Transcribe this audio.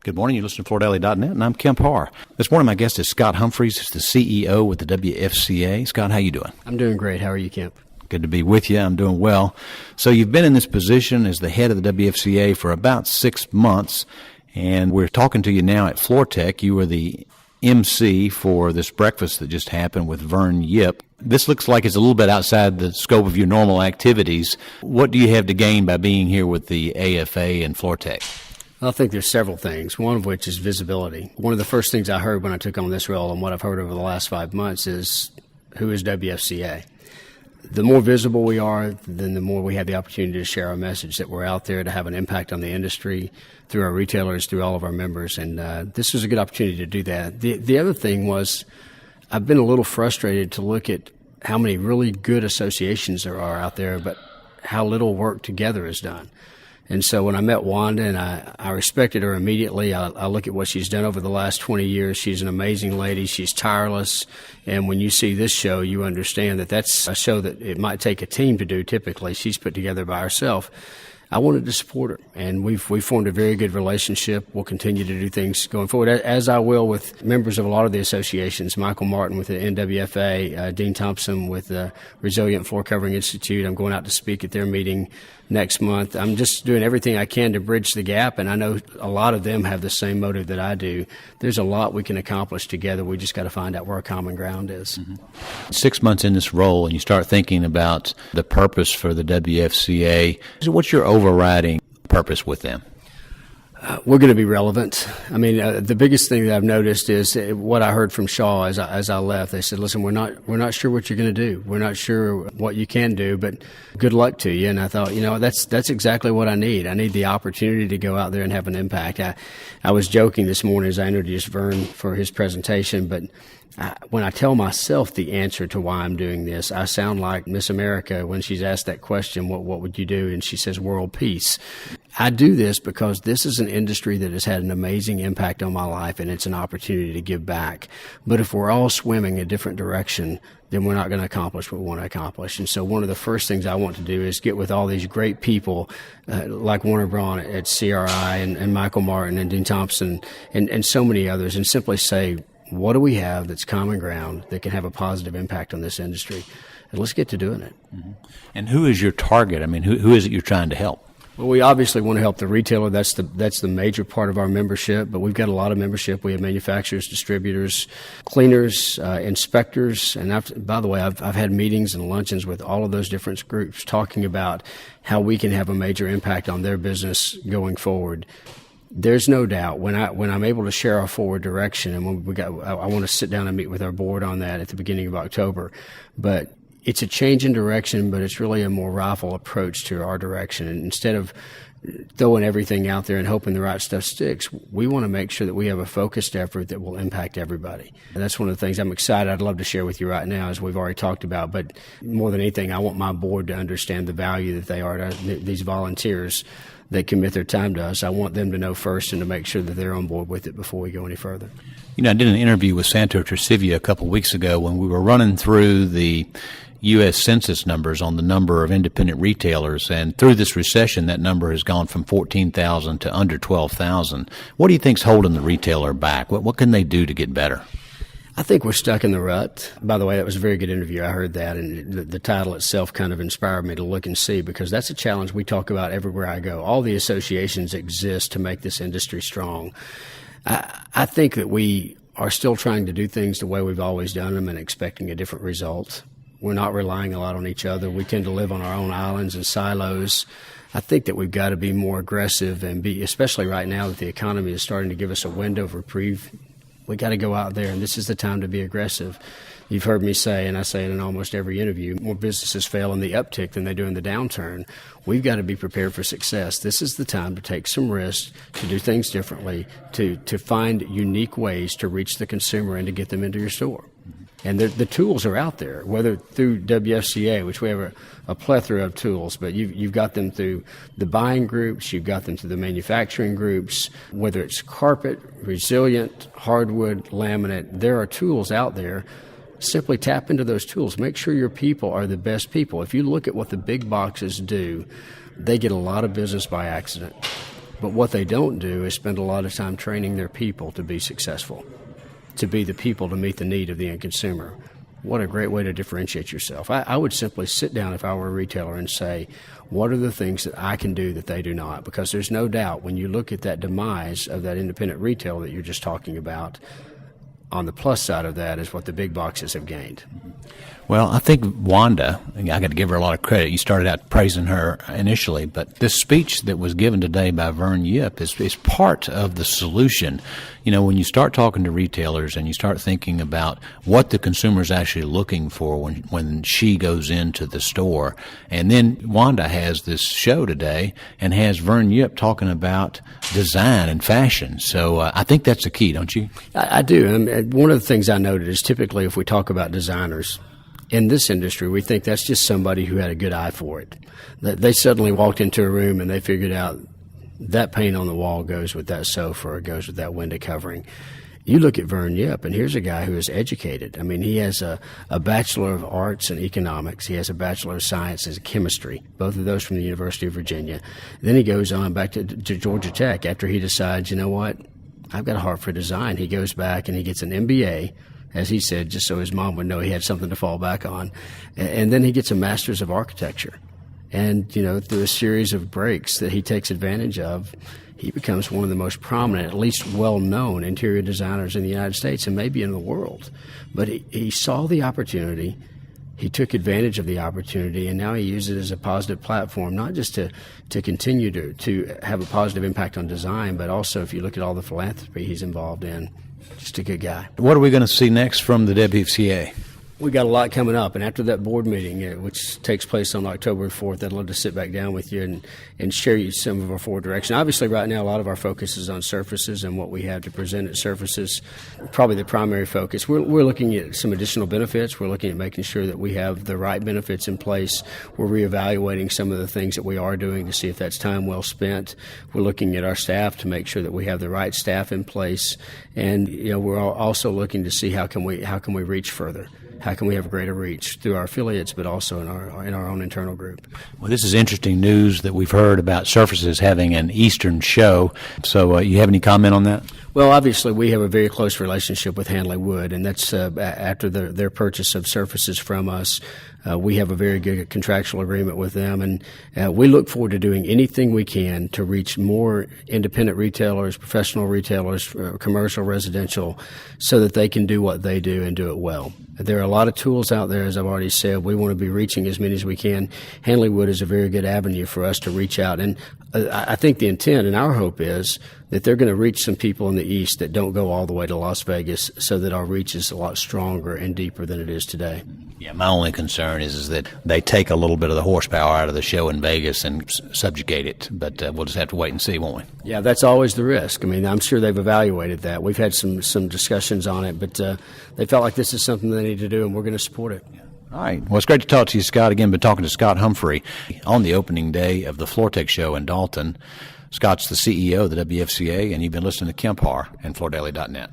Good morning. You're listening to FloorDaily.net, and I'm Kemp Harr. This morning, my guest is Scott Humphreys. He's the CEO with the WFCA. Scott, how you doing? I'm doing great. How are you, Kemp? Good to be with you. I'm doing well. So you've been in this position as the head of the WFCA for about 6 months, and we're talking to you now at Floor Tech. You were the MC for this breakfast that just happened with Vern Yip. This looks like it's a little bit outside the scope of your normal activities. What do you have to gain by being here with the AFA and Floor Tech? I think there's several things, one of which is visibility. One of the first things I heard when I took on this role and what I've heard over the last 5 months is, who is WFCA? The more visible we are, then the more we have the opportunity to share our message, that we're out there to have an impact on the industry through our retailers, through all of our members, and this was a good opportunity to do that. The other thing was, I've been a little frustrated to look at how many really good associations there are out there, but how little work together is done. And so when I met Wanda, and I respected her immediately, I look at what she's done over the last 20 years. She's an amazing lady. She's tireless. And when you see this show, you understand that that's a show that it might take a team to do typically. She's put together by herself. I wanted to support her, and we've formed a very good relationship. We'll continue to do things going forward, as I will with members of a lot of the associations. Michael Martin with the NWFA, Dean Thompson with the Resilient Floor Covering Institute. I'm going out to speak at their meeting next month. I'm just doing everything I can to bridge the gap, and I know a lot of them have the same motive that I do. There's a lot we can accomplish together. We just got to find out where our common ground is. 6 months in this role, and you start thinking about the purpose for the WFCA. What's your overriding purpose with them? We're going to be relevant. I mean, the biggest thing that I've noticed is what I heard from Shaw as I left. They said, "Listen, we're not sure what you're going to do. We're not sure what you can do, but good luck to you." And I thought, that's exactly what I need. I need the opportunity to go out there and have an impact. I was joking this morning as I introduced Vern for his presentation, but when I tell myself the answer to why I'm doing this, I sound like Miss America when she's asked that question, what would you do? And she says, world peace. I do this because this is an industry that has had an amazing impact on my life, and it's an opportunity to give back. But if we're all swimming a different direction, then we're not going to accomplish what we want to accomplish. And so one of the first things I want to do is get with all these great people like Warner Braun at CRI and Michael Martin and Dean Thompson and so many others, and simply say, what do we have that's common ground that can have a positive impact on this industry? And let's get to doing it. Mm-hmm. And who is your target? I mean, who is it you're trying to help? Well, we obviously want to help the retailer. That's the major part of our membership, but we've got a lot of membership. We have manufacturers, distributors, cleaners, inspectors, and by the way, I've had meetings and luncheons with all of those different groups talking about how we can have a major impact on their business going forward. There's no doubt when I'm able to share our forward direction, and I want to sit down and meet with our board on that at the beginning of October, but it's a change in direction, but it's really a more rifle approach to our direction. And instead of throwing everything out there and hoping the right stuff sticks, we want to make sure that we have a focused effort that will impact everybody. And that's one of the things I'm excited. I'd love to share with you right now, as we've already talked about. But more than anything, I want my board to understand the value that they are to these volunteers that commit their time to us. I want them to know first and to make sure that they're on board with it before we go any further. I did an interview with Santo Trasivia a couple of weeks ago when we were running through the U.S. Census numbers on the number of independent retailers, and through this recession, that number has gone from 14,000 to under 12,000. What do you think's holding the retailer back? What can they do to get better? I think we're stuck in the rut. By the way, that was a very good interview. I heard that, and the title itself kind of inspired me to look and see, because that's a challenge we talk about everywhere I go. All the associations exist to make this industry strong. I think that we are still trying to do things the way we've always done them and expecting a different result. We're not relying a lot on each other. We tend to live on our own islands and silos. I think that we've got to be more aggressive and especially right now that the economy is starting to give us a window of reprieve. We got to go out there, and this is the time to be aggressive. You've heard me say, and I say it in almost every interview, more businesses fail in the uptick than they do in the downturn. We've got to be prepared for success. This is the time to take some risks, to do things differently, to find unique ways to reach the consumer and to get them into your store. And the tools are out there, whether through WFCA, which we have a plethora of tools, but you've got them through the buying groups, you've got them through the manufacturing groups, whether it's carpet, resilient, hardwood, laminate, there are tools out there. Simply tap into those tools. Make sure your people are the best people. If you look at what the big boxes do, they get a lot of business by accident. But what they don't do is spend a lot of time training their people to be successful, to be the people to meet the need of the end consumer. What a great way to differentiate yourself. I would simply sit down if I were a retailer and say, what are the things that I can do that they do not? Because there's no doubt when you look at that demise of that independent retail that you're just talking about, on the plus side of that is what the big boxes have gained. Well, I think Wanda, I got to give her a lot of credit. You started out praising her initially, but this speech that was given today by Vern Yip is part of the solution. You know, when you start talking to retailers and you start thinking about what the consumer is actually looking for when she goes into the store, and then Wanda has this show today and has Vern Yip talking about design and fashion. So I think that's the key, don't you? I do. And one of the things I noted is typically if we talk about designers, in this industry, we think that's just somebody who had a good eye for it. That they suddenly walked into a room and they figured out that paint on the wall goes with that sofa or goes with that window covering. You look at Vern Yip, and here's a guy who is educated. I mean, he has a Bachelor of Arts in Economics. He has a Bachelor of Science in Chemistry, both of those from the University of Virginia. Then he goes on back to Georgia Tech after he decides, you know what, I've got a heart for design. He goes back and he gets an MBA, as he said, just so his mom would know he had something to fall back on. And then he gets a Master's of Architecture. And, you know, through a series of breaks that he takes advantage of, he becomes one of the most prominent, at least well-known interior designers in the United States and maybe in the world. But he saw the opportunity, he took advantage of the opportunity, and now he uses it as a positive platform, not just to continue to have a positive impact on design, but also if you look at all the philanthropy he's involved in, just a good guy. What are we going to see next from the WFCA? We got a lot coming up, and after that board meeting, which takes place on October 4th, I'd love to sit back down with you and share you some of our forward direction. Obviously, right now, a lot of our focus is on surfaces and what we have to present at surfaces. Probably the primary focus. We're looking at some additional benefits. We're looking at making sure that we have the right benefits in place. We're reevaluating some of the things that we are doing to see if that's time well spent. We're looking at our staff to make sure that we have the right staff in place, and you know, we're also looking to see how can we reach further. How can we have greater reach through our affiliates, but also in our own internal group? Well, this is interesting news that we've heard about Surfaces having an Eastern show. So you have any comment on that? Well, obviously, we have a very close relationship with Hanley Wood, and that's after their purchase of Surfaces from us. We have a very good contractual agreement with them, and we look forward to doing anything we can to reach more independent retailers, professional retailers, commercial, residential, so that they can do what they do and do it well. There are a lot of tools out there, as I've already said. We want to be reaching as many as we can. Hanley Wood is a very good avenue for us to reach out, and I think the intent and our hope is that they're going to reach some people in the East that don't go all the way to Las Vegas, so that our reach is a lot stronger and deeper than it is today. Yeah, my only concern is that they take a little bit of the horsepower out of the show in Vegas and subjugate it, but we'll just have to wait and see, won't we? Yeah, that's always the risk. I mean, I'm sure they've evaluated that. We've had some discussions on it, but they felt like this is something they need to do, and we're going to support it. All right. Well, it's great to talk to you, Scott. Again, been talking to Scott Humphrey on the opening day of the FloorTech show in Dalton. Scott's the CEO of the WFCA, and you've been listening to Kemp Harr and FloorDaily.net.